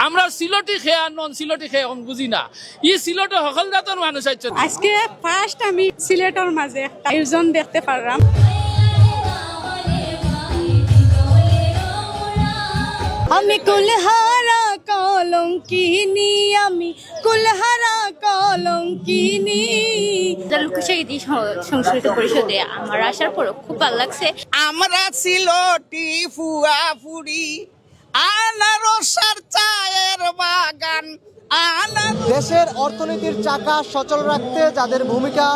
আমরা সিলটি খেয়ে আর নন সিলটি খেয়ে এখন বুঝি না। ই সিলটে সকল জাতের মানুষ আছে। আজকে ফার্স্ট আমি সিলেটের মাঝে একটা আয়োজন দেখতে পারলাম। আমি কুলহারা কলঙ্কিনী, আমি কুলহারা কলঙ্কিনী। লোকসাহিত্য সংস্কৃতি পরিষদে আমার আসার পর খুব ভালো লাগছে। আমরা সিলটি ফুয়া ফুড়ি আনারসার চায়ের বাগান। দেশের অর্থনীতির চাকা সচল রাখতে যাদের ভূমিকা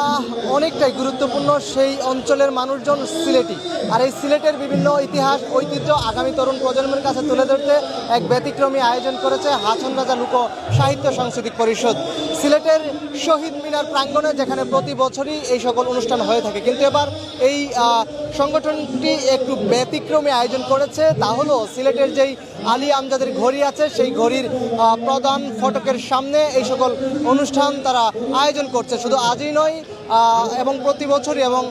অনেকটাই গুরুত্বপূর্ণ সেই অঞ্চলের মানুষজন সিলেটি। আর এই সিলেটের বিভিন্ন ইতিহাস ঐতিহ্য আগামী তরুণ প্রজন্মের কাছে তুলে ধরতে এক ব্যতিক্রমী আয়োজন করেছে হাছন রাজা লোক সাহিত্য সাংস্কৃতিক পরিষদ সিলেটের শহীদ মিনার প্রাঙ্গণে, যেখানে প্রতি বছরই এই সকল অনুষ্ঠান হয়ে থাকে। কিন্তু এবার এই সংগঠনটি একটু ব্যতিক্রমী আয়োজন করেছে। তা হলো সিলেটের যেই আলী আমজাদের ঘড়ি আছে সেই ঘড়ির প্রধান ফটকের সামনে এই সকল অনুষ্ঠান তারা আয়োজন করছে। শুধু আজই নয়, এবং প্রতি বছরই এবং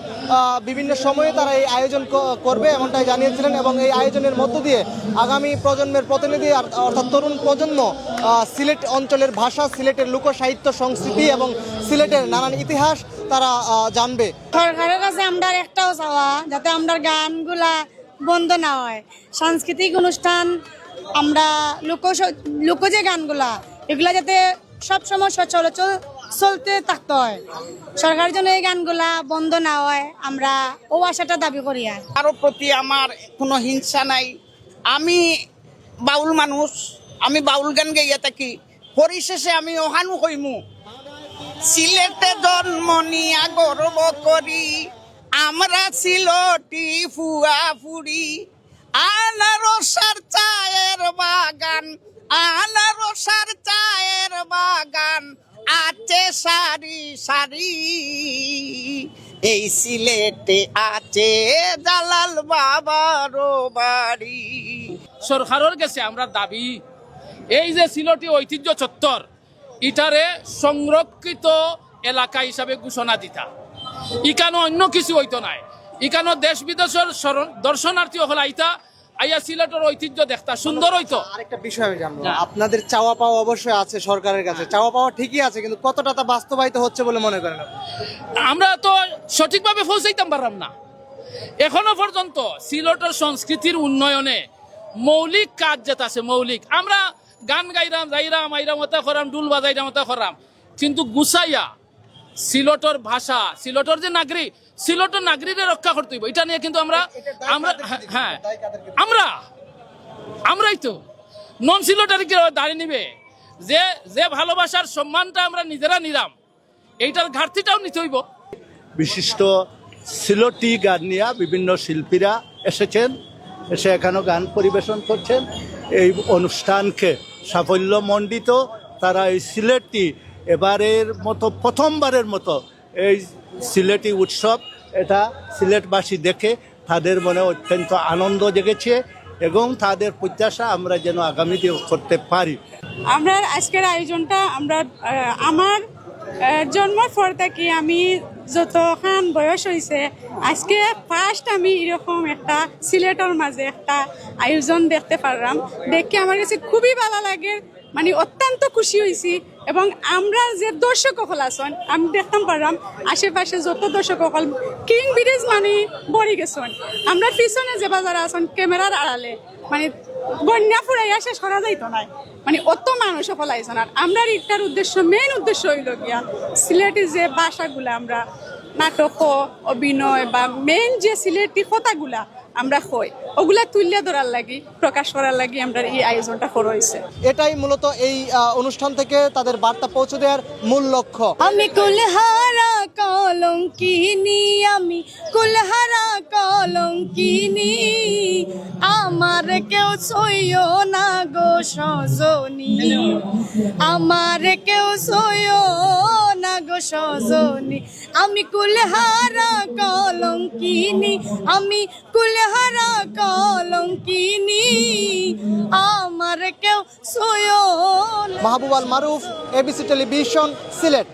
বিভিন্ন সময়ে তারা এই আয়োজন করবে এমনটাই জানিয়েছিলেন। এবং এই আয়োজনের মধ্য দিয়ে আগামী প্রজন্মের প্রতিনিধি অর্থাৎ তরুণ প্রজন্ম সিলেট অঞ্চলের ভাষা, সিলেটের লোক সাহিত্য সংস্কৃতি এবং সিলেটের নানান ইতিহাস তারা জানবে। সরকারের কাছে আমরা একটাও চাওয়া, যাতে আমরা গানগুলা বন্ধ না হয়। সাংস্কৃতিক অনুষ্ঠান আমরা লোক যে গানগুলা এগুলা যাতে সবসময় সচরাচর চলতে থাকতে হয়। সরকারের জন্য এই গানগুলা বন্ধ না হয়, আমরা ও আশাটা দাবি করি। আর কারো প্রতি আমার কোনো হিংসা নাই। আমি বাউল মানুষ, আমি বাউল গান গাইয়া থাকি। পরিশেষে আমি ওহানু কইমু, সিলেটে জন্ম নিয়া গর্ব করি, আমরা সিলটি ফুয়া ফুড়ি আনারসার চায়ের বাগান। আনারসার চায়ের বাগান আছে সারি সারি, এই সিলেটে আছে জালাল বাবার বাড়ি। সরকারের কাছে আমরা দাবি, এই যে সিলটি ঐতিহ্য চত্বর ইটারে সংরক্ষিত এলাকা হিসাবে ঘোষণা দিতা। ইকানো অন্য কিছু হইতো নাই। ইকানো দেশ বিদেশের দর্শনার্থী হল আইতা, আইয়া সিলেটের ঐতিহ্য দেখতা সুন্দর হইতো। আরেকটা বিষয় আমি জানবো, আপনাদের চাওয়া পাওয়া অবশ্যই আছে সরকারের কাছে, চাওয়া পাওয়া ঠিকই আছে, কিন্তু কতটা তা বাস্তবায়িত হচ্ছে বলে মনে করেন? আমরা তো সঠিকভাবে পৌঁছাইতাম পারলাম না এখনো পর্যন্ত। সিলেটের সংস্কৃতির উন্নয়নে মৌলিক কাজ যেটা আছে, মৌলিক আমরা গান গাইরাম, যাইরাম, আইরাম ওটা করাম, ডুল বাজাইরাম ওটা করাম, কিন্তু গুছাইয়া সিলেটের ভাষা, সিলেটের যে নাগরিক, সিলেটের নাগরিকদের রক্ষা করতে হইব। এটা নিয়ে কিন্তু আমরা হ্যাঁ আমরাই তো নন সিলেটের কি দাঁড়িয়ে নিবে, যে ভালোবাসার সম্মানটা আমরা নিজেরা নিলাম, এইটার ঘাটতিটাও নিতে হইব। বিশিষ্ট সিলেটি গান নিয়ে বিভিন্ন শিল্পীরা এসেছেন, এসে এখানে গান পরিবেশন করছেন। এই অনুষ্ঠানকে সাফল্যমণ্ডিত তারা এই সিলেটটি এবারের মতো প্রথমবারের মতো এই সিলেটি উৎসব, এটা সিলেটবাসী দেখে তাদের মনে অত্যন্ত আনন্দ জেগেছে এবং তাদের প্রত্যাশা আমরা যেন আগামীতে করতে পারি। আমরা আজকের আয়োজনটা আমার জন্মের পর থেকে আমি যতখান বয়স হয়েছে, আজকে ফার্স্ট আমি এরকম একটা সিলেটের মাঝে একটা আয়োজন দেখতে পারলাম। দেখে আমার কাছে খুবই ভালো লাগে, মানে অত্যন্ত খুশি হয়েছি। এবং আমরা যে দর্শক হল আছেন, আমি দেখতাম পারলাম আশেপাশে যত দর্শক হল কিং ব্রিজ মানে বড়ি গেছেন। আমরা পিছনে যে বাজার আছেন ক্যামেরার আড়ালে, মানে বন্যা ফুরাইয়া শেষ করা যাইতো না, মানে অত মানুষ সকল আইসন। আর আমরা এটার উদ্দেশ্য, মেইন উদ্দেশ্য হইল গিয়া সিলেটি যে ভাষাগুলা আমরা নাটক, অভিনয় বা মেইন যে সিলেটি কথাগুলা আমরা হই, ওগুলা তুলে ধরার লাগি, প্রকাশ করার লাগি আমরা এই আয়োজনটা করা হয়েছে। এটাই মূলত এই অনুষ্ঠান থেকে তাদের বার্তা পৌঁছে দেওয়ার মূল লক্ষ্য। আমি কুলহারা কলঙ্কিনী, আমি কুলহারা কলঙ্কিনী, আমার কেউ সইও না গো সজনী, আমার কেউ সইও না গো সজনী, আমি কুলহারা কলঙ্কিনী, আমি কুলহারা কলঙ্কিনী, আমার কেউ সইও না। মাহবুব আল মারুফ, এবিসি টেলিভিশন, সিলেট।